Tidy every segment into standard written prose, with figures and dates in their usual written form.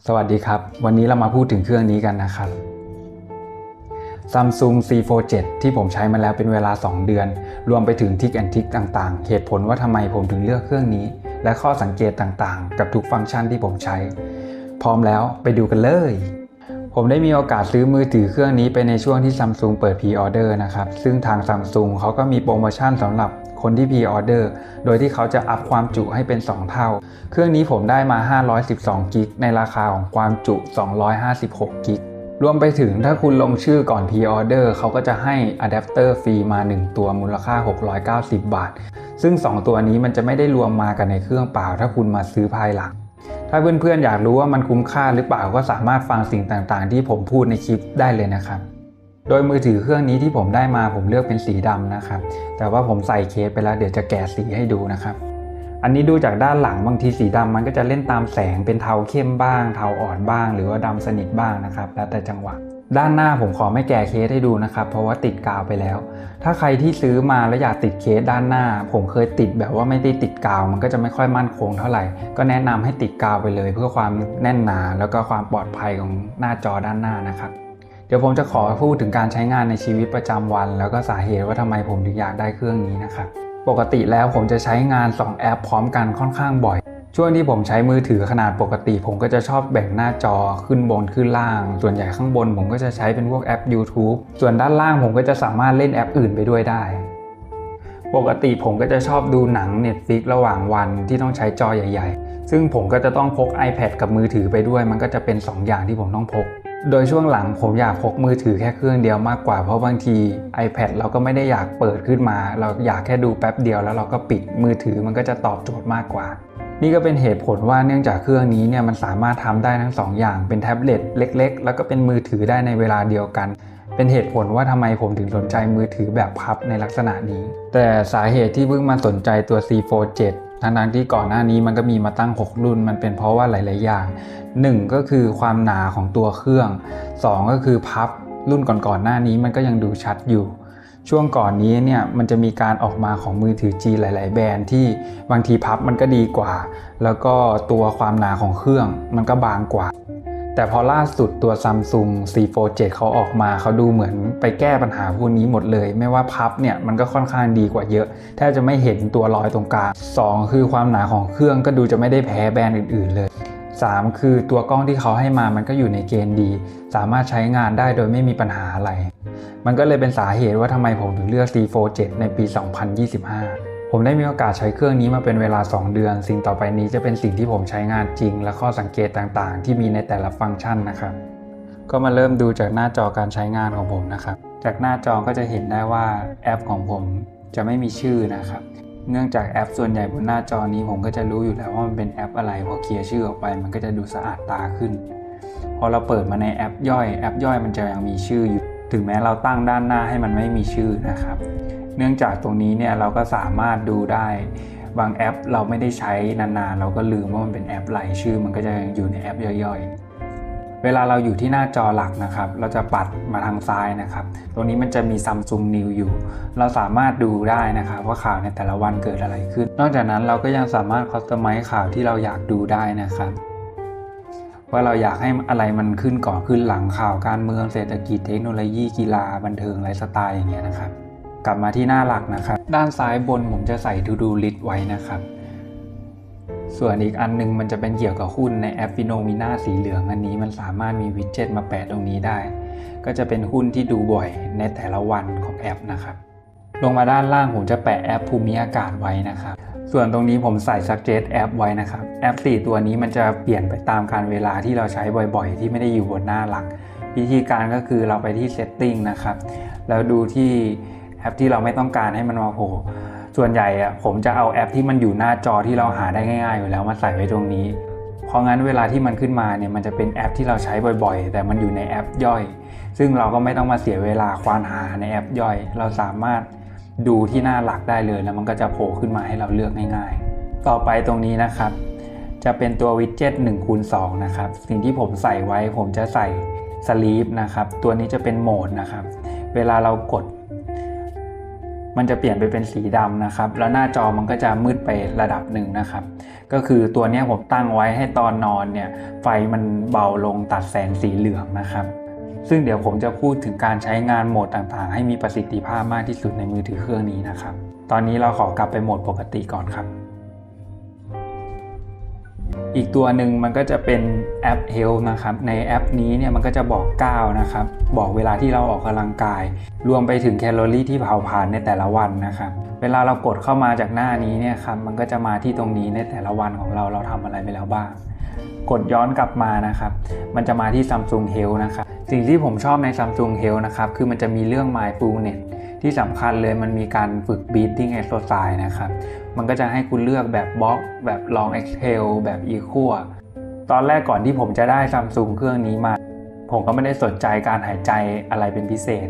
สวัสดีครับวันนี้เรามาพูดถึงเครื่องนี้กันนะครับ Samsung C Fold 7ที่ผมใช้มาแล้วเป็นเวลา2เดือนรวมไปถึงทิกแอนทิกต่างๆเหตุผลว่าทำไมผมถึงเลือกเครื่องนี้และข้อสังเกตต่างๆกับทุกฟังก์ชันที่ผมใช้พร้อมแล้วไปดูกันเลยผมได้มีโอกาสซื้อมือถือเครื่องนี้ไปในช่วงที่ Samsung เปิด Pre-order นะครับซึ่งทาง Samsung เขาก็มีโปรโมชั่นสำหรับคนที่ Pre-order โดยที่เขาจะอัพความจุให้เป็น2เท่าเครื่องนี้ผมได้มา512 กิกในราคาของความจุ256 กิกรวมไปถึงถ้าคุณลงชื่อก่อน Pre-order เขาก็จะให้อะแดปเตอร์ฟรีมา1ตัวมูลค่า690 บาทซึ่ง2ตัวนี้มันจะไม่ได้รวมมากันในเครื่องเปล่าถ้าคุณมาซื้อภายหลังถ้าเพื่อนๆอยากรู้ว่ามันคุ้มค่าหรือเปล่าก็สามารถฟังสิ่งต่างๆที่ผมพูดในคลิปได้เลยนะครับโดยมือถือเครื่องนี้ที่ผมได้มาผมเลือกเป็นสีดำนะครับแต่ว่าผมใส่เคสไปแล้วเดี๋ยวจะแกะสีให้ดูนะครับอันนี้ดูจากด้านหลังบางทีสีดำมันก็จะเล่นตามแสงเป็นเทาเข้มบ้างเทาอ่อนบ้างหรือว่าดำสนิทบ้างนะครับแล้วแต่จังหวะด้านหน้าผมขอไม่แกะเคสให้ดูนะครับเพราะว่าติดกาวไปแล้วถ้าใครที่ซื้อมาแล้วอยากติดเคสด้านหน้าผมเคยติดแบบว่าไม่ได้ติดกาวมันก็จะไม่ค่อยมั่นคงเท่าไหร่ก็แนะนำให้ติดกาวไปเลยเพื่อความแน่นหนาแล้วก็ความปลอดภัยของหน้าจอด้านหน้านะครับเดี๋ยวผมจะขอพูดถึงการใช้งานในชีวิตประจำวันแล้วก็สาเหตุว่าทำไมผมถึงอยากได้เครื่องนี้นะครับปกติแล้วผมจะใช้งาน2แอปพร้อมกันค่อนข้างบ่อยช่วงที่ผมใช้มือถือขนาดปกติผมก็จะชอบแบ่งหน้าจอขึ้นบนขึ้นล่างส่วนใหญ่ข้างบนผมก็จะใช้เป็นพวกแอป YouTube ส่วนด้านล่างผมก็จะสามารถเล่นแอปอื่นไปด้วยได้ปกติผมก็จะชอบดูหนัง Netflix ระหว่างวันที่ต้องใช้จอใหญ่ๆซึ่งผมก็จะต้องพก iPad กับมือถือไปด้วยมันก็จะเป็น2อย่างที่ผมต้องพกโดยช่วงหลังผมอยากพกมือถือแค่เครื่องเดียวมากกว่าเพราะบางที iPad เราก็ไม่ได้อยากเปิดขึ้นมาเราอยากแค่ดูแป๊บเดียวแล้วเราก็ปิดมือถือมันก็จะตอบโจทย์มากกว่านี่ก็เป็นเหตุผลว่าเนื่องจากเครื่องนี้เนี่ยมันสามารถทำได้ทั้ง2อย่างเป็นแท็บเล็ตเล็กๆแล้วก็เป็นมือถือได้ในเวลาเดียวกันเป็นเหตุผลว่าทำไมผมถึงสนใจมือถือแบบพับในลักษณะนี้แต่สาเหตุที่เพิ่งมาสนใจตัว C Fold 7ทั้งที่ก่อนหน้านี้มันก็มีมาตั้ง6รุ่นมันเป็นเพราะว่าหลายๆอย่าง1ก็คือความหนาของตัวเครื่อง2ก็คือพับรุ่นก่อนๆหน้านี้มันก็ยังดูชัดอยู่ช่วงก่อนนี้เนี่ยมันจะมีการออกมาของมือถือจีนหลายๆแบรนด์ที่บางทีพับมันก็ดีกว่าแล้วก็ตัวความหนาของเครื่องมันก็บางกว่าแต่พอล่าสุดตัว Samsung C Fold 7เขาออกมาเขาดูเหมือนไปแก้ปัญหาพวกนี้หมดเลยไม่ว่าพับเนี่ยมันก็ค่อนข้างดีกว่าเยอะแทบจะไม่เห็นตัวรอยตรงกลาง2คือความหนาของเครื่องก็ดูจะไม่ได้แพ้แบรนด์อื่นๆเลย3คือตัวกล้องที่เขาให้มามันก็อยู่ในเกณฑ์ดีสามารถใช้งานได้โดยไม่มีปัญหาอะไรมันก็เลยเป็นสาเหตุว่าทำไมผมถึงเลือก C Fold 7ในปี 2025 ผมได้มีโอกาสใช้เครื่องนี้มาเป็นเวลา2เดือนสิ่งต่อไปนี้จะเป็นสิ่งที่ผมใช้งานจริงและข้อสังเกตต่างๆที่มีในแต่ละฟังก์ชันนะครับก็มาเริ่มดูจากหน้าจอการใช้งานของผมนะครับจากหน้าจอก็จะเห็นได้ว่าแอปของผมจะไม่มีชื่อนะครับเนื่องจากแอปส่วนใหญ่บนหน้าจอนี้ผมก็จะรู้อยู่แล้วว่ามันเป็นแอปอะไรพอเคลียร์ชื่อออกไปมันก็จะดูสะอาดตาขึ้นพอเราเปิดมาในแอปย่อยมันจะยังมีชื่ออยู่ถึงแม้เราตั้งด้านหน้าให้มันไม่มีชื่อนะครับเนื่องจากตรงนี้เนี่ยเราก็สามารถดูได้บางแอปเราไม่ได้ใช้นานๆเราก็ลืมว่ามันเป็นแอปอะไรชื่อมันก็จะอยู่ในแอปย่อยๆเวลาเราอยู่ที่หน้าจอหลักนะครับเราจะปัดมาทางซ้ายนะครับตรงนี้มันจะมี Samsung News อยู่เราสามารถดูได้นะครับว่าข่าวในแต่ละวันเกิดอะไรขึ้นนอกจากนั้นเราก็ยังสามารถคัสตอมไมซ์ข่าวที่เราอยากดูได้นะครับว่าเราอยากให้อะไรมันขึ้นก่อนขึ้นหลังข่าวการเมืองเศรษฐกิจเทคโนโลยีกีฬาบันเทิงไลฟ์สไตล์อย่างเงี้ยนะครับกลับมาที่หน้าหลักนะครับด้านซ้ายบนผมจะใส่ To Do List ไว้นะครับส่วนอีกอันนึงมันจะเป็นเกี่ยวกับหุ้นในแอป Phenomena สีเหลืองอันนี้มันสามารถมีวิดเจ็ตมาแปะตรงนี้ได้ก็จะเป็นหุ้นที่ดูบ่อยในแต่ละวันของแอปนะครับลงมาด้านล่างผมจะแปะแอปภูมิอากาศไว้นะครับส่วนตรงนี้ผมใส่ Suggest แอปไว้นะครับแอป4ตัวนี้มันจะเปลี่ยนไปตามการเวลาที่เราใช้บ่อยๆที่ไม่ได้อยู่บนหน้าหลักวิธีการก็คือเราไปที่ Setting นะครับแล้วดูที่แอปที่เราไม่ต้องการให้มันมาโผล่ส่วนใหญ่ผมจะเอาแอปที่มันอยู่หน้าจอที่เราหาได้ง่ายๆอยู่แล้วมาใส่ไว้ตรงนี้เพราะงั้นเวลาที่มันขึ้นมาเนี่ยมันจะเป็นแอปที่เราใช้บ่อยๆแต่มันอยู่ในแอปย่อยซึ่งเราก็ไม่ต้องมาเสียเวลาควานหาในแอปย่อยเราสามารถดูที่หน้าหลักได้เลยแล้วมันก็จะโผล่ขึ้นมาให้เราเลือกง่ายๆต่อไปตรงนี้นะครับจะเป็นตัววิดเจ็ต 1x2 นะครับสิ่งที่ผมใส่ไว้ผมจะใส่ Sleep นะครับตัวนี้จะเป็นโหมดนะครับเวลาเรากด มันจะเปลี่ยนไปเป็นสีดำนะครับแล้วหน้าจอมันก็จะมืดไประดับหนึ่งนะครับก็คือตัวนี้ผมตั้งไว้ให้ตอนนอนเนี่ยไฟมันเบาลงตัดแสงสีเหลืองนะครับซึ่งเดี๋ยวผมจะพูดถึงการใช้งานโหมดต่างๆให้มีประสิทธิภาพมากที่สุดในมือถือเครื่องนี้นะครับตอนนี้เราขอกลับไปโหมดปกติก่อนครับอีกตัวหนึ่งมันก็จะเป็นแอป Health นะครับในแอปนี้เนี่ยมันก็จะบอกก้าวนะครับบอกเวลาที่เราออกกำลังกายรวมไปถึงแคลอรี่ที่เผาผลาญในแต่ละวันนะครับเวลาเรากดเข้ามาจากหน้านี้เนี่ยครับมันก็จะมาที่ตรงนี้ในแต่ละวันของเราทำอะไรไปแล้วบ้างกดย้อนกลับมานะครับมันจะมาที่ Samsung Health นะครับสิ่งที่ผมชอบใน Samsung Health นะครับคือมันจะมีเรื่อง Mindfulness ที่สำคัญเลยมันมีการฝึก breathing exercise นะครับมันก็จะให้คุณเลือกแบบบล็อกแบบ long exhale แบบ equal ตอนแรกก่อนที่ผมจะได้ Samsung เครื่องนี้มาผมก็ไม่ได้สนใจการหายใจอะไรเป็นพิเศษ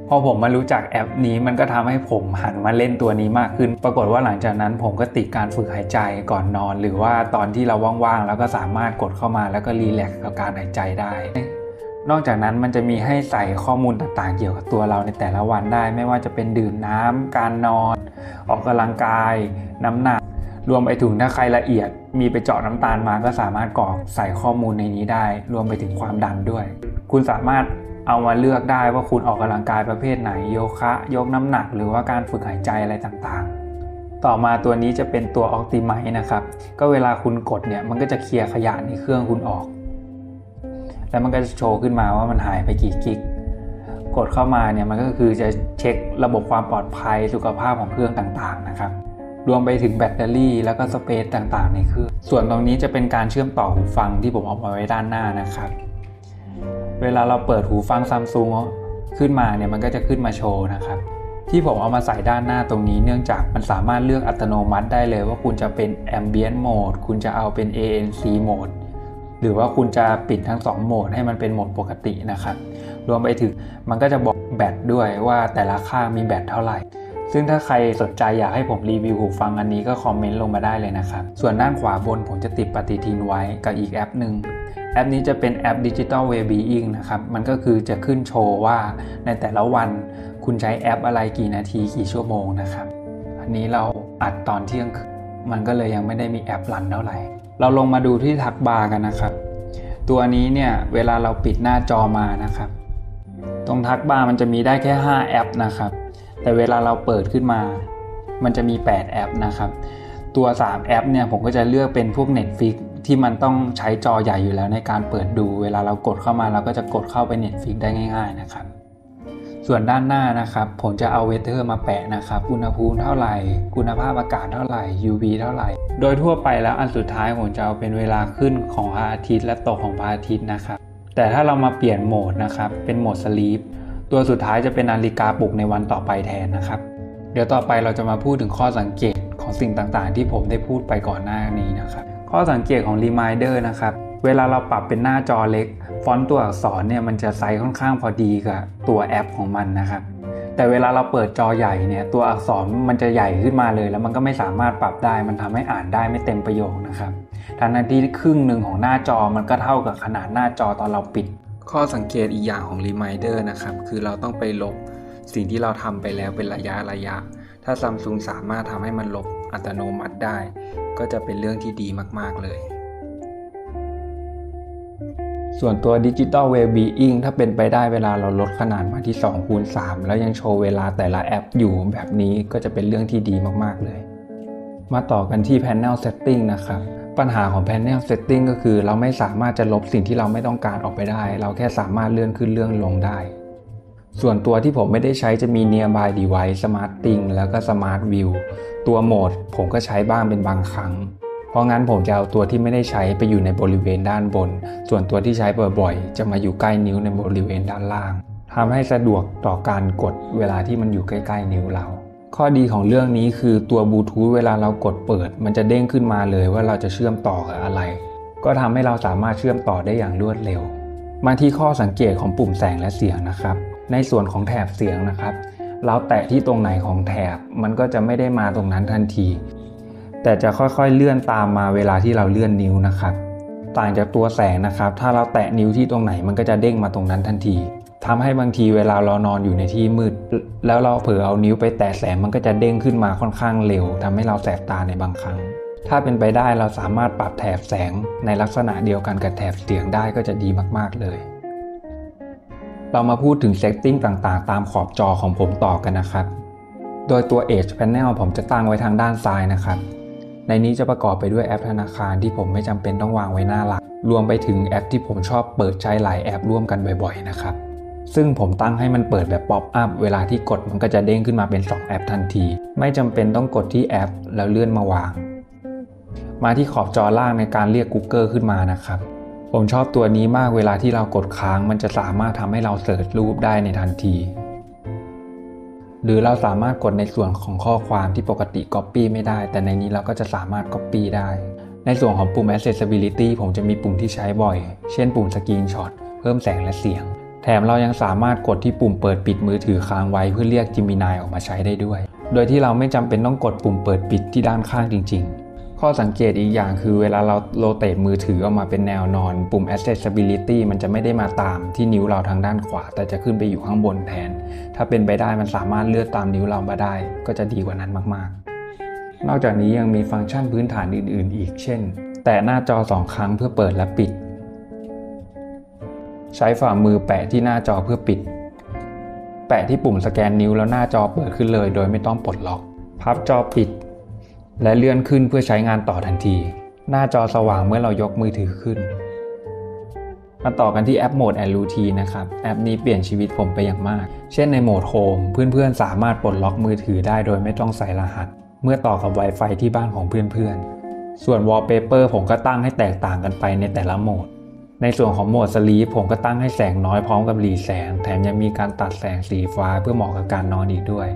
พอผมมารู้จักแอปนี้มันก็ทำให้ผมหันมาเล่นตัวนี้มากขึ้นปรากฏว่าหลังจากนั้นผมก็ติดการฝึกหายใจก่อนนอนหรือว่าตอนที่เราว่างๆแล้วก็สามารถกดเข้ามาแล้วก็รีแลกซ์กับการหายใจได้นอกจากนั้นมันจะมีให้ใส่ข้อมูลต่างๆเกี่ยวกับตัวเราในแต่ละวันได้ไม่ว่าจะเป็นดื่มน้ำการนอนออกกำลังกายน้ำหนักรวมไปถึงถ้าใครละเอียดมีไปเจาะน้ำตาลมาก็สามารถกรอกใส่ข้อมูลในนี้ได้รวมไปถึงความดันด้วยคุณสามารถเอามาเลือกได้ว่าคุณออกกำลังกายประเภทไหนโยคะยกน้ำหนักหรือว่าการฝึกหายใจอะไรต่างๆต่อมาตัวนี้จะเป็นตัว Optimize นะครับก็เวลาคุณกดเนี่ยมันก็จะเคลียร์ขยะในเครื่องคุณออกแล้วมันก็จะโชว์ขึ้นมาว่ามันหายไปกี่กิกกดเข้ามาเนี่ยมันก็คือจะเช็คระบบความปลอดภัยสุขภาพของเครื่องต่างๆนะครับรวมไปถึงแบตเตอรี่แล้วก็สเปซต่างๆในเครื่องส่วนตรงนี้จะเป็นการเชื่อมต่อหูฟังที่ผมเอามาไว้ด้านหน้านะครับเวลาเราเปิดหูฟัง Samsung ขึ้นมาเนี่ยมันก็จะขึ้นมาโชว์นะครับที่ผมเอามาใส่ด้านหน้าตรงนี้เนื่องจากมันสามารถเลือกอัตโนมัติได้เลยว่าคุณจะเป็น Ambient Mode คุณจะเอาเป็น ANC Mode หรือว่าคุณจะปิดทั้ง2โหมดให้มันเป็นโหมดปกตินะครับรวมไปถึงมันก็จะบอกแบตด้วยว่าแต่ละข้างมีแบตเท่าไหร่ซึ่งถ้าใครสนใจอยากให้ผมรีวิวหูฟังอันนี้ก็คอมเมนต์ลงมาได้เลยนะครับส่วนด้านขวาบนผมจะติดปฏิทินไว้กับอีกแอปหนึ่งแอปนี้จะเป็นแอป Digital Wellbeing นะครับมันก็คือจะขึ้นโชว์ว่าในแต่ละวันคุณใช้แอปอะไรกี่นาทีกี่ชั่วโมงนะครับอันนี้เราอัดตอนเที่ยงคืนมันก็เลยยังไม่ได้มีแอปรันเท่าไหร่เราลงมาดูที่ทักบาร์กันนะครับตัวนี้เนี่ยเวลาเราปิดหน้าจอมานะครับตรงทักบาร์มันจะมีได้แค่5แอปนะครับแต่เวลาเราเปิดขึ้นมามันจะมี8แอปนะครับตัว3แอปเนี่ยผมก็จะเลือกเป็นพวก Netflix ที่มันต้องใช้จอใหญ่อยู่แล้วในการเปิดดูเวลาเรากดเข้ามาเราก็จะกดเข้าไป Netflix ได้ง่ายๆนะครับส่วนด้านหน้านะครับผมจะเอาเวเทอร์มาแปะนะครับอุณหภูมิเท่าไหร่คุณภาพอากาศเท่าไหร่ UV เท่าไหร่โดยทั่วไปแล้วอันสุดท้ายผมจะเอาเป็นเวลาขึ้นของพระอาทิตย์และตกของพระอาทิตย์นะครับแต่ถ้าเรามาเปลี่ยนโหมดนะครับเป็นโหมด Sleep ตัวสุดท้ายจะเป็นนาฬิกาปลุกในวันต่อไปแทนนะครับเดี๋ยวต่อไปเราจะมาพูดถึงข้อสังเกตของสิ่งต่างๆที่ผมได้พูดไปก่อนหน้านี้นะครับข้อสังเกตของ Reminder นะครับเวลาเราปรับเป็นหน้าจอเล็กฟอนต์ตัวอักษรเนี่ยมันจะไซส์ค่อนข้างพอดีกับตัวแอปของมันนะครับแต่เวลาเราเปิดจอใหญ่เนี่ยตัวอักษรมันจะใหญ่ขึ้นมาเลยแล้วมันก็ไม่สามารถปรับได้มันทำให้อ่านได้ไม่เต็มประโยคนะครับทั้งที่ครึ่งหนึ่งของหน้าจอมันก็เท่ากับขนาดหน้าจอตอนเราปิดข้อสังเกตอีกอย่างของ Reminder นะครับคือเราต้องไปลบสิ่งที่เราทำไปแล้วเป็นระยะถ้า Samsung สามารถทำให้มันลบอัตโนมัติได้ก็จะเป็นเรื่องที่ดีมากๆเลยส่วนตัว Digital Wellbeing ถ้าเป็นไปได้เวลาเราลดขนาดมาที่ 2x3 แล้วยังโชว์เวลาแต่ละแอปอยู่แบบนี้ก็จะเป็นเรื่องที่ดีมากๆเลยมาต่อกันที่ Panel Setting นะครับปัญหาของ Panel Setting ก็คือเราไม่สามารถจะลบสิ่งที่เราไม่ต้องการออกไปได้เราแค่สามารถเลื่อนขึ้นเลื่อนลงได้ส่วนตัวที่ผมไม่ได้ใช้จะมี Nearby Device Smart Thing แล้วก็ Smart View ตัวโหมดผมก็ใช้บ้างเป็นบางครั้งเพราะงั้นผมจะเอาตัวที่ไม่ได้ใช้ไปอยู่ในบริเวณด้านบนส่วนตัวที่ใช้บ่อยๆจะมาอยู่ใกล้นิ้วในบริเวณด้านล่างทำให้สะดวกต่อการกดเวลาที่มันอยู่ใกล้ๆนิ้วเราข้อดีของเรื่องนี้คือตัวบลูทูธเวลาเรากดเปิดมันจะเด้งขึ้นมาเลยว่าเราจะเชื่อมต่อกับอะไรก็ทำให้เราสามารถเชื่อมต่อได้อย่างรวดเร็วมาที่ข้อสังเกตของปุ่มแสงและเสียงนะครับในส่วนของแถบเสียงนะครับเราแตะที่ตรงไหนของแถบมันก็จะไม่ได้มาตรงนั้นทันทีแต่จะค่อยๆเลื่อนตามมาเวลาที่เราเลื่อนนิ้วนะครับต่างจากตัวแสงนะครับถ้าเราแตะนิ้วที่ตรงไหนมันก็จะเด้งมาตรงนั้นทันที ทำให้บางทีเวลาเรานอนอยู่ในที่มืดแล้วเราเผลอเอานิ้วไปแตะแสงมันก็จะเด้งขึ้นมาค่อนข้างเร็วทำให้เราแสบตาในบางครั้งถ้าเป็นไปได้เราสามารถปรับแถบแสงในลักษณะเดียวกันกับแถบเสียงได้ก็จะดีมากๆเลยเรามาพูดถึงเซตติ้งต่างๆตามขอบจอของผมต่อกันนะครับโดยตัว Edge Panel ผมจะตั้งไว้ทางด้านซ้ายนะครับในนี้จะประกอบไปด้วยแอปธนาคารที่ผมไม่จำเป็นต้องวางไว้หน้าหลักรวมไปถึงแอปที่ผมชอบเปิดใช้หลายแอปร่วมกันบ่อยๆนะครับซึ่งผมตั้งให้มันเปิดแบบป๊อปอัพเวลาที่กดมันก็จะเด้งขึ้นมาเป็น2แอปทันทีไม่จำเป็นต้องกดที่แอปแล้วเลื่อนมาวางมาที่ขอบจอล่างในการเรียก Google ขึ้นมานะครับผมชอบตัวนี้มากเวลาที่เรากดค้างมันจะสามารถทำให้เราเสิร์ชรูปได้ในทันทีหรือเราสามารถกดในส่วนของข้อความที่ปกติ Copy ไม่ได้แต่ในนี้เราก็จะสามารถ Copy ได้ในส่วนของปุ่ม Accessibility ผมจะมีปุ่มที่ใช้บ่อยเช่นปุ่ม Screenshot เพิ่มแสงและเสียงแถมเรายังสามารถกดที่ปุ่มเปิดปิดมือถือค้างไว้เพื่อเรียก Gemini ออกมาใช้ได้ด้วยโดยที่เราไม่จำเป็นต้องกดปุ่มเปิดปิดที่ด้านข้างจริงๆข้อสังเกตอีกอย่างคือเวลาเราโรเตทมือถือออกมาเป็นแนวนอนปุ่ม Accessibility มันจะไม่ได้มาตามที่นิ้วเราทางด้านขวาแต่จะขึ้นไปอยู่ข้างบนแทนถ้าเป็นไปได้มันสามารถเลื่อนตามนิ้วเรามาได้ก็จะดีกว่านั้นมากๆนอกจากนี้ยังมีฟังก์ชันพื้นฐานอื่นๆอีกเช่นแตะหน้าจอ2ครั้งเพื่อเปิดและปิดใช้ฝ่ามือแปะที่หน้าจอเพื่อปิดแปะที่ปุ่มสแกนนิ้วแล้วหน้าจอเปิดขึ้นเลยโดยไม่ต้องปลดล็อกพับจอปิดและเลื่อนขึ้นเพื่อใช้งานต่อทันทีหน้าจอสว่างเมื่อเรายกมือถือขึ้นมาต่อกันที่แอป Mode and Routine นะครับแอปนี้เปลี่ยนชีวิตผมไปอย่างมากเช่นในโหมด Home เพื่อนๆสามารถปลดล็อกมือถือได้โดยไม่ต้องใส่รหัสเมื่อต่อกับ Wi-Fi ที่บ้านของเพื่อนๆส่วน Wallpaper ผมก็ตั้งให้แตกต่างกันไปในแต่ละโหมดในส่วนของโหมด Sleep ผมก็ตั้งให้แสงน้อยพร้อมกับหลีแสงแถมยังมีการตัดแสงสีฟ้าเพื่อเหมาะกับการนอนอีกด้วย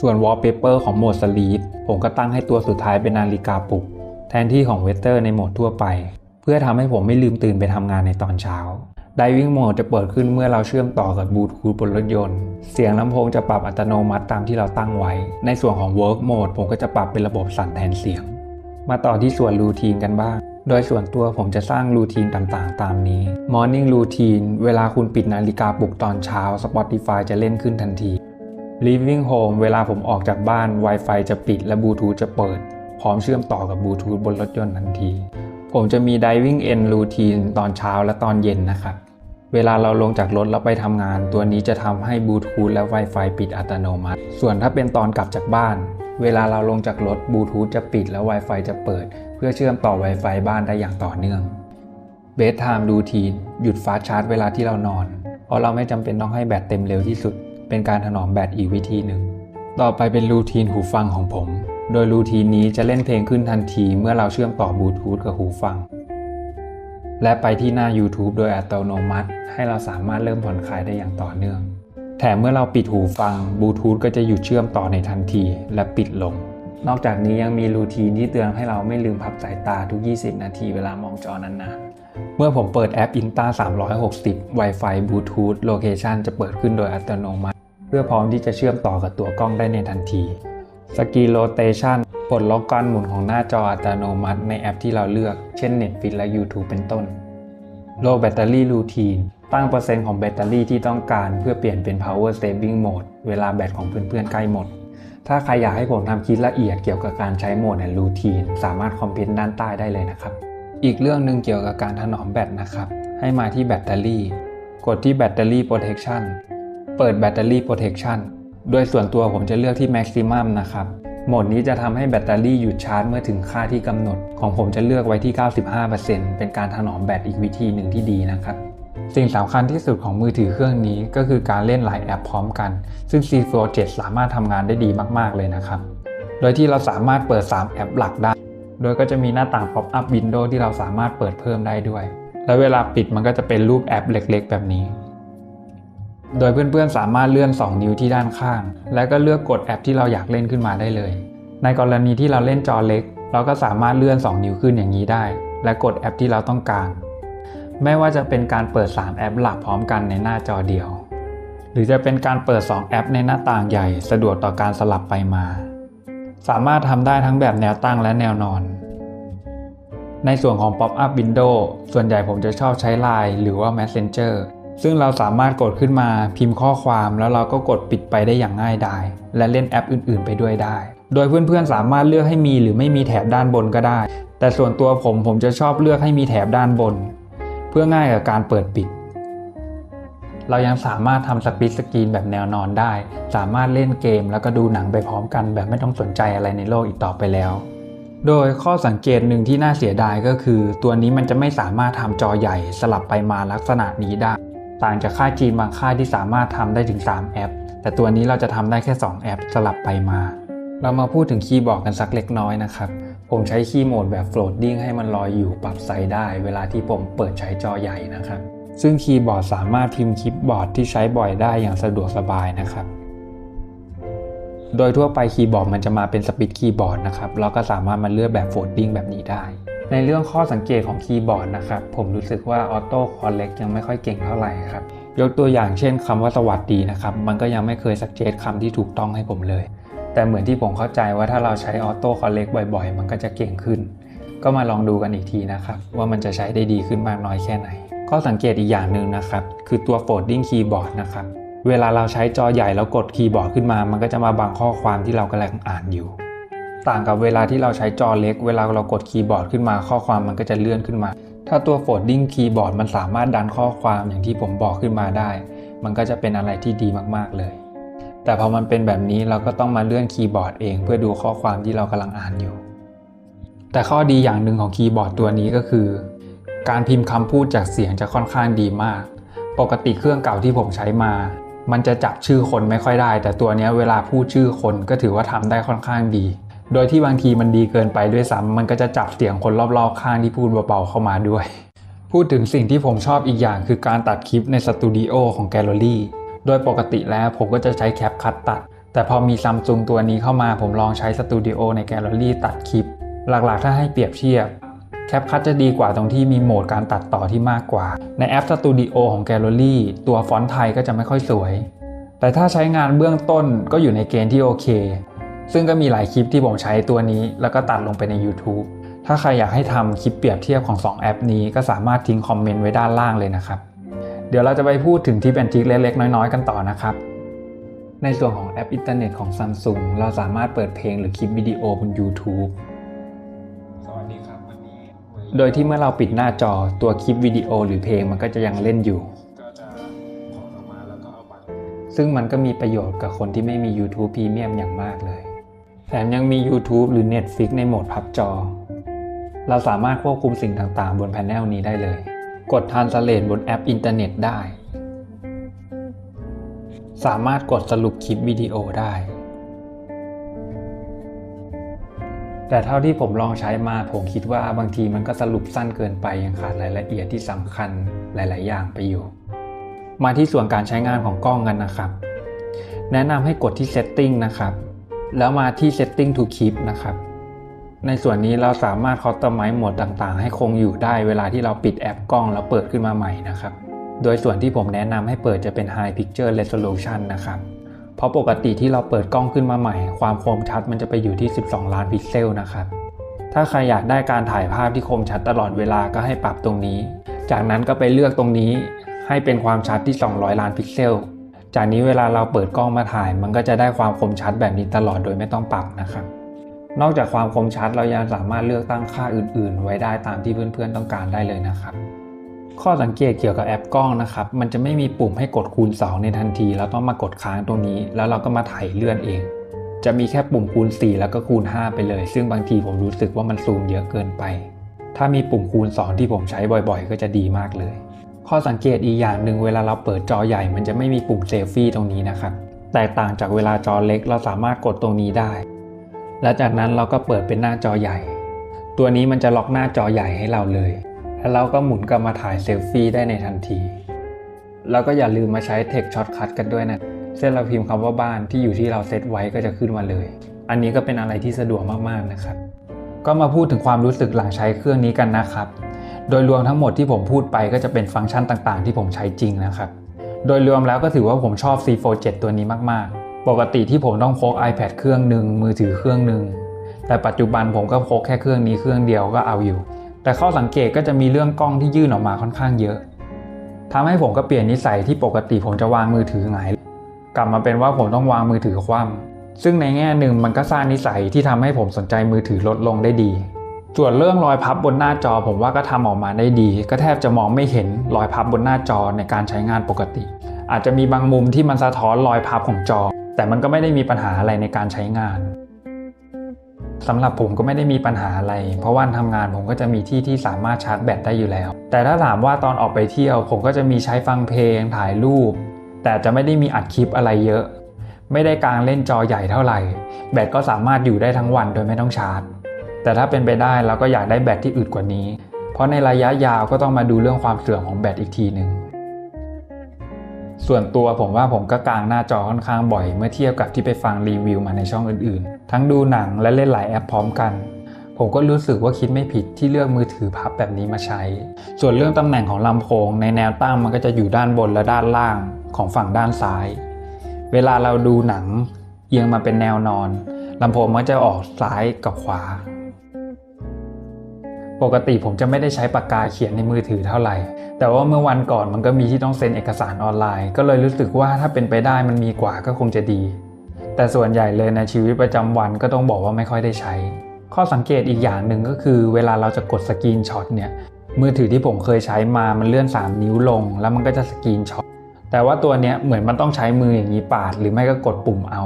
ส่วน Wallpaper ของโหมด Sleep ผมก็ตั้งให้ตัวสุดท้ายเป็นนาฬิกาปลุกแทนที่ของ Weather ในโหมดทั่วไปเพื่อทำให้ผมไม่ลืมตื่นไปทำงานในตอนเช้า Driving Mode จะเปิดขึ้นเมื่อเราเชื่อมต่อกับบลูทูธบนรถยนต์เสียงลำโพงจะปรับอัตโนมัติตามที่เราตั้งไว้ในส่วนของ Work Mode ผมก็จะปรับเป็นระบบสั่นแทนเสียงมาต่อที่ส่วน Routine กันบ้างโดยส่วนตัวผมจะสร้างรูทีนต่างๆตามนี้ Morning Routine เวลาคุณปิดนาฬิกาปลุกตอนเช้า Spotify จะเล่นขึ้นทันที Leaving Home เวลาผมออกจากบ้าน Wi-Fi จะปิดและบลูทูธจะเปิดพร้อมเชื่อมต่อกับบลูทูธบนรถยนต์ทันทีผมจะมี Driving End Routine ตอนเช้าและตอนเย็นนะครับเวลาเราลงจากรถแล้วไปทำงานตัวนี้จะทำให้บลูทูธและ Wi-Fi ปิดอัตโนมัติส่วนถ้าเป็นตอนกลับจากบ้านเวลาเราลงจากรถบลูทูธจะปิดและ Wi-Fi จะเปิดเพื่อเชื่อมต่อ Wi-Fi บ้านได้อย่างต่อเนื่อง Bedtime Routine หยุดฟาสต์ชาร์จเวลาที่เรานอนเพราะเราไม่จำเป็นต้องให้แบตเต็มเร็วที่สุดเป็นการถนอมแบตอีกวิธีหนึ่งต่อไปเป็นรูทีนหูฟังของผมโดยรูทีนนี้จะเล่นเพลงขึ้นทันทีเมื่อเราเชื่อมต่อบลูทูธกับหูฟังและไปที่หน้า YouTube โดยอัตโนมัติให้เราสามารถเริ่มผ่อนคลายได้อย่างต่อเนื่องแถมเมื่อเราปิดหูฟังบลูทูธก็จะหยุดเชื่อมต่อในทันทีและปิดลงนอกจากนี้ยังมีรูทีนที่เตือนให้เราไม่ลืมพับสายตาทุก20นาทีเวลามองจอนานๆเมื่อผมเปิดแอป Insta 360 Wi-Fi Bluetooth Location จะเปิดขึ้นโดยอัตโนมัติเพื่อพร้อมที่จะเชื่อมต่อกับตัวกล้องได้ในทันที Screen Rotation ปลดล็อกการหมุนของหน้าจออัตโนมัติในแอปที่เราเลือกเช่น Netflix และ YouTube เป็นต้น Low Battery Routine ตั้งเปอร์เซ็นต์ของแบตเตอรี่ที่ต้องการเพื่อเปลี่ยนเป็น Power Saving Mode เวลาแบตของเพื่อนๆใกล้หมดถ้าใครอยากให้ผมทำคลิปละเอียดเกี่ยวกับการใช้โหมดและรูทีนสามารถคอมเมนต์ด้านใต้ได้เลยนะครับอีกเรื่องหนึ่งเกี่ยวกับการถนอมแบตนะครับให้มาที่แบตเตอรี่กดที่ Battery Protection เปิด Battery Protection โดยส่วนตัวผมจะเลือกที่ Maximum นะครับโหมดนี้จะทำให้แบตเตอรี่หยุดชาร์จเมื่อถึงค่าที่กำหนดของผมจะเลือกไว้ที่ 95% เป็นการถนอมแบตอีกวิธีหนึ่งที่ดีนะครับสิ่งสำคัญที่สุดของมือถือเครื่องนี้ก็คือการเล่นหลายแอปพร้อมกันซึ่ง C Flow 7 สามารถทำงานได้ดีมากๆเลยนะครับโดยที่เราสามารถเปิด3แอปหลักได้โดยก็จะมีหน้าต่าง Pop-up Window ที่เราสามารถเปิดเพิ่มได้ด้วยและเวลาปิดมันก็จะเป็นรูปแอปเล็กๆแบบนี้โดยเพื่อนๆสามารถเลื่อน2นิ้วที่ด้านข้างและก็เลือกกดแอปที่เราอยากเล่นขึ้นมาได้เลยในกรณีที่เราเล่นจอเล็กเราก็สามารถเลื่อน2นิ้วขึ้นอย่างนี้ได้และกดแอปที่เราต้องการไม่ว่าจะเป็นการเปิด3แอปหลักพร้อมกันในหน้าจอเดียวหรือจะเป็นการเปิด2แอปในหน้าต่างใหญ่สะดวกต่อการสลับไปมาสามารถทำได้ทั้งแบบแนวตั้งและแนวนอนในส่วนของ Pop-up Window ส่วนใหญ่ผมจะชอบใช้ LINE หรือว่า Messenger ซึ่งเราสามารถกดขึ้นมาพิมพ์ข้อความแล้วเราก็กดปิดไปได้อย่างง่ายดายและเล่นแอปอื่นๆไปด้วยได้โดยเพื่อนๆสามารถเลือกให้มีหรือไม่มีแถบด้านบนก็ได้แต่ส่วนตัวผมจะชอบเลือกให้มีแถบด้านบนเพื่อง่ายกับการเปิดปิดเรายังสามารถทำสปลิตสกรีนแบบแนวนอนได้สามารถเล่นเกมแล้วก็ดูหนังไปพร้อมกันแบบไม่ต้องสนใจอะไรในโลกอีกต่อไปแล้วโดยข้อสังเกตหนึ่งที่น่าเสียดายก็คือตัวนี้มันจะไม่สามารถทำจอใหญ่สลับไปมาลักษณะนี้ได้ต่างจากค่ายจีนบางค่ายที่สามารถทำได้ถึง3แอปแต่ตัวนี้เราจะทำได้แค่2แอปสลับไปมาเรามาพูดถึงคีย์บอร์ดกันสักเล็กน้อยนะครับผมใช้คีย์โหมดแบบ floating ให้มันลอยอยู่ปรับไซส์ได้เวลาที่ผมเปิดใช้จอใหญ่นะครับซึ่งคีย์บอร์ดสามารถพิมพ์คีย์บอร์ดที่ใช้บ่อยได้อย่างสะดวกสบายนะครับโดยทั่วไปคีย์บอร์ดมันจะมาเป็นสปิตคีย์บอร์ดนะครับเราก็สามารถมาเลือกแบบ floating แบบนี้ได้ในเรื่องข้อสังเกตของคีย์บอร์ดนะครับผมรู้สึกว่า auto correct ยังไม่ค่อยเก่งเท่าไหร่ครับยกตัวอย่างเช่นคำว่าสวัสดีนะครับมันก็ยังไม่เคยสักเจตคำที่ถูกต้องให้ผมเลยแต่เหมือนที่ผมเข้าใจว่าถ้าเราใช้ auto correct บ่อยๆมันก็จะเก่งขึ้นก็มาลองดูกันอีกทีนะครับว่ามันจะใช้ได้ดีขึ้นมากน้อยแค่ไหนข้อสังเกตอีกอย่างหนึ่งนะครับคือตัว folding keyboard นะครับเวลาเราใช้จอใหญ่แล้วกดคีย์บอร์ดขึ้นมามันก็จะมาบังข้อความที่เรากำลังอ่านอยู่ต่างกับเวลาที่เราใช้จอเล็กเวลาเรากดคีย์บอร์ดขึ้นมาข้อความมันก็จะเลื่อนขึ้นมาถ้าตัว folding keyboard มันสามารถดันข้อความอย่างที่ผมบอกขึ้นมาได้มันก็จะเป็นอะไรที่ดีมากๆเลยแต่พอมันเป็นแบบนี้เราก็ต้องมาเลื่อนคีย์บอร์ดเองเพื่อดูข้อความที่เรากำลังอ่านอยู่แต่ข้อดีอย่างหนึ่งของคีย์บอร์ดตัวนี้ก็คือการพิมพ์คำพูดจากเสียงจะค่อนข้างดีมากปกติเครื่องเก่าที่ผมใช้มามันจะจับชื่อคนไม่ค่อยได้แต่ตัวนี้เวลาพูดชื่อคนก็ถือว่าทำได้ค่อนข้างดีโดยที่บางทีมันดีเกินไปด้วยซ้ำมันก็จะจับเสียงคนรอบๆข้างที่พูดเบาๆเข้ามาด้วยพูดถึงสิ่งที่ผมชอบอีกอย่างคือการตัดคลิปในสตูดิโอของ Gallery โดยปกติแล้วผมก็จะใช้แคปคัทตัดแต่พอมี Samsung ตัวนี้เข้ามาผมลองใช้สตูดิโอใน Gallery ตัดคลิปหลักๆถ้าให้เปรียบเทียบแคปคัทจะดีกว่าตรงที่มีโหมดการตัดต่อที่มากกว่าในแอปสตูดิโอของ Gallery ตัวฟอนต์ไทยก็จะไม่ค่อยสวยแต่ถ้าใช้งานเบื้องต้นก็อยู่ในเกณฑ์ที่โอเคซึ่งก็มีหลายคลิปที่ผมใช้ตัวนี้แล้วก็ตัดลงไปใน YouTube ถ้าใครอยากให้ทำคลิปเปรียบเทียบของ2แอปนี้ก็สามารถทิ้งคอมเมนต์ไว้ด้านล่างเลยนะครับเดี๋ยวเราจะไปพูดถึงทิปแอนด์ทริคเล็กๆน้อยๆกันต่อนะครับในส่วนของแอปอินเทอร์เน็ตของ Samsung เราสามารถเปิดเพลงหรือคลิปวิดีโอบน YouTube สวัสดีครับวันนี้โดยที่เมื่อเราปิดหน้าจอตัวคลิปวิดีโอหรือเพลงมันก็จะยังเล่นอยู่ซึ่งมันก็มีประโยชน์กับคนที่ไม่มี YouTube Premium อย่างมากเลยแถมยังมี YouTube หรือ Netflix ในโหมดพับจอเราสามารถควบคุมสิ่งต่างๆบนแพนเนลนี้ได้เลยกด Translate บนแอปอินเทอร์เน็ตได้สามารถกดสรุปคลิปวิดีโอได้แต่เท่าที่ผมลองใช้มาผมคิดว่าบางทีมันก็สรุปสั้นเกินไปยังขาดรายละเอียดที่สำคัญหลายๆอย่างไปอยู่มาที่ส่วนการใช้งานของกล้องกันนะครับแนะนำให้กดที่ Setting นะครับแล้วมาที่ Setting to Keep นะครับในส่วนนี้เราสามารถ Customize โหมดต่างๆให้คงอยู่ได้เวลาที่เราปิดแอปกล้องแล้วเปิดขึ้นมาใหม่นะครับโดยส่วนที่ผมแนะนำให้เปิดจะเป็น High Picture Resolution นะครับเพราะปกติที่เราเปิดกล้องขึ้นมาใหม่ความคมชัดมันจะไปอยู่ที่12ล้านพิกเซลนะครับถ้าใครอยากได้การถ่ายภาพที่คมชัดตลอดเวลาก็ให้ปรับตรงนี้จากนั้นก็ไปเลือกตรงนี้ให้เป็นความชัดที่200ล้านพิกเซลจากนี้เวลาเราเปิดกล้องมาถ่ายมันก็จะได้ความคมชัดแบบนี้ตลอดโดยไม่ต้องปรับนะครับนอกจากความคมชัดเรายังสามารถเลือกตั้งค่าอื่นๆไว้ได้ตามที่เพื่อนๆต้องการได้เลยนะครับข้อสังเกตเกี่ยวกับแอปกล้องนะครับมันจะไม่มีปุ่มให้กดคูณ2ในทันทีเราต้องมากดค้างตรงนี้แล้วเราก็มาไถเลื่อนเองจะมีแค่ปุ่มคูณ4แล้วก็คูณ5ไปเลยซึ่งบางทีผมรู้สึกว่ามันซูมเยอะเกินไปถ้ามีปุ่มคูณ2ที่ผมใช้บ่อยๆก็จะดีมากเลยข้อสังเกตอีกอย่างหนึ่งเวลาเราเปิดจอใหญ่มันจะไม่มีปุ่มเซลฟี่ตรงนี้นะครับแตกต่างจากเวลาจอเล็กเราสามารถกดตรงนี้ได้และจากนั้นเราก็เปิดเป็นหน้าจอใหญ่ตัวนี้มันจะล็อกหน้าจอใหญ่ให้เราเลยแล้วเราก็หมุนกลับมาถ่ายเซลฟี่ได้ในทันทีแล้วก็อย่าลืมมาใช้ Text Shortcut กันด้วยนะเช่นเราพิมพ์คำว่าบ้านที่อยู่ที่เราเซตไว้ก็จะขึ้นมาเลยอันนี้ก็เป็นอะไรที่สะดวกมากๆนะครับก็มาพูดถึงความรู้สึกหลังใช้เครื่องนี้กันนะครับโดยรวมทั้งหมดที่ผมพูดไปก็จะเป็นฟังก์ชันต่างๆที่ผมใช้จริงนะครับโดยรวมแล้วก็ถือว่าผมชอบ C47 ตัวนี้มากๆปกติที่ผมต้องพก iPad เครื่องหนึ่งมือถือเครื่องหนึ่งแต่ปัจจุบันผมก็พกแค่เครื่องนี้เครื่องเดียวก็เอาอยู่แต่ข้อสังเกตก็จะมีเรื่องกล้องที่ยื่นออกมาค่อนข้างเยอะ ทำให้ผมก็เปลี่ยนนิสัยที่ปกติผมจะวางมือถือหงายกลับมาเป็นว่าผมต้องวางมือถือคว่ำซึ่งในแง่หนึ่งมันก็สร้างนิสัยที่ทำให้ผมสนใจมือถือลดลงได้ดีส่วนเรื่องรอยพับบนหน้าจอผมว่าก็ทำออกมาได้ดีก็แทบจะมองไม่เห็นรอยพับบนหน้าจอในการใช้งานปกติอาจจะมีบางมุมที่มันสะท้อนรอยพับของจอแต่มันก็ไม่ได้มีปัญหาอะไรในการใช้งานสำหรับผมก็ไม่ได้มีปัญหาอะไรเพราะวันทำงานผมก็จะมีที่ที่สามารถชาร์จแบตได้อยู่แล้วแต่ถ้าถามว่าตอนออกไปเที่ยวผมก็จะมีใช้ฟังเพลงถ่ายรูปแต่จะไม่ได้มีอัดคลิปอะไรเยอะไม่ได้กางเล่นจอใหญ่เท่าไหร่แบตก็สามารถอยู่ได้ทั้งวันโดยไม่ต้องชาร์จแต่ถ้าเป็นไปได้เราก็อยากได้แบตที่อึดกว่านี้เพราะในระยะยาวก็ต้องมาดูเรื่องความเสื่อมของแบตอีกทีนึงส่วนตัวผมว่าผมก็กางหน้าจอค่อนข้างบ่อยเมื่อเทียบกับที่ไปฟังรีวิวมาในช่องอื่นๆทั้งดูหนังและเล่นหลายแอปพร้อมกันผมก็รู้สึกว่าคิดไม่ผิดที่เลือกมือถือพับแบบนี้มาใช้ส่วนเรื่องตำแหน่งของลำโพงในแนวตั้งมันก็จะอยู่ด้านบนและด้านล่างของฝั่งด้านซ้ายเวลาเราดูหนังเอียงมาเป็นแนวนอนลำโพงมันจะออกซ้ายกับขวาปกติผมจะไม่ได้ใช้ปากกาเขียนในมือถือเท่าไหร่แต่ว่าเมื่อวันก่อนมันก็มีที่ต้องเซ็นเอกสารออนไลน์ก็เลยรู้สึกว่าถ้าเป็นไปได้มันมีกว่าก็คงจะดีแต่ส่วนใหญ่เลยในชีวิตประจำวันก็ต้องบอกว่าไม่ค่อยได้ใช้ข้อสังเกตอีกอย่างหนึ่งก็คือเวลาเราจะกดสกรีนช็อตเนี่ยมือถือที่ผมเคยใช้มามันเลื่อน3นิ้วลงแล้วมันก็จะสกรีนช็อตแต่ว่าตัวเนี้ยเหมือนมันต้องใช้มืออย่างนี้ปาดหรือไม่ก็กดปุ่มเอา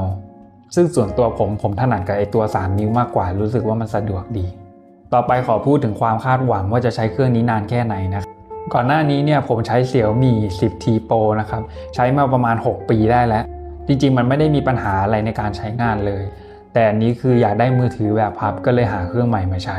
ซึ่งส่วนตัวผมถนัดกับไอตัว3นิ้วมากกว่ารู้สึกว่ามันสะดวกดีต่อไปขอพูดถึงความคาดหวังว่าจะใช้เครื่องนี้นานแค่ไหนนะครับก่อนหน้านี้เนี่ยผมใช้ Xiaomi 10T Pro นะครับใช้มาประมาณ6ปีได้แล้วจริงๆมันไม่ได้มีปัญหาอะไรในการใช้งานเลยแต่อันนี้คืออยากได้มือถือแบบพับก็เลยหาเครื่องใหม่มาใช้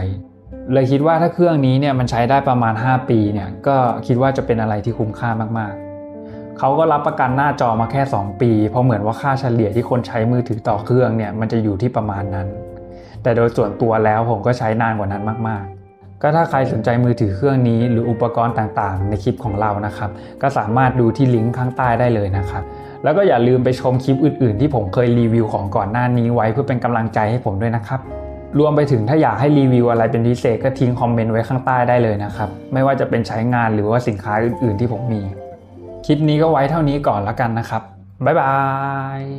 เลยคิดว่าถ้าเครื่องนี้เนี่ยมันใช้ได้ประมาณ5ปีเนี่ยก็คิดว่าจะเป็นอะไรที่คุ้มค่ามากๆเขาก็รับประกันหน้าจอมาแค่2ปีเพราะเหมือนว่าค่าเฉลี่ยที่คนใช้มือถือต่อเครื่องเนี่ยมันจะอยู่ที่ประมาณนั้นแต่โดยส่วนตัวแล้วผมก็ใช้นานกว่านั้นมากๆก็ถ้าใครสนใจมือถือเครื่องนี้หรืออุปกรณ์ต่างๆในคลิปของเรานะครับก็สามารถดูที่ลิงก์ข้างใต้ได้เลยนะครับแล้วก็อย่าลืมไปชมคลิปอื่นๆที่ผมเคยรีวิวของก่อนหน้านี้ไว้เพื่อเป็นกำลังใจให้ผมด้วยนะครับรวมไปถึงถ้าอยากให้รีวิวอะไรเป็นพิเศษก็ทิ้งคอมเมนต์ไว้ข้างใต้ได้เลยนะครับไม่ว่าจะเป็นใช้งานหรือว่าสินค้าอื่นๆที่ผมมีคลิปนี้ก็ไว้เท่านี้ก่อนแล้วกันนะครับบ๊ายบาย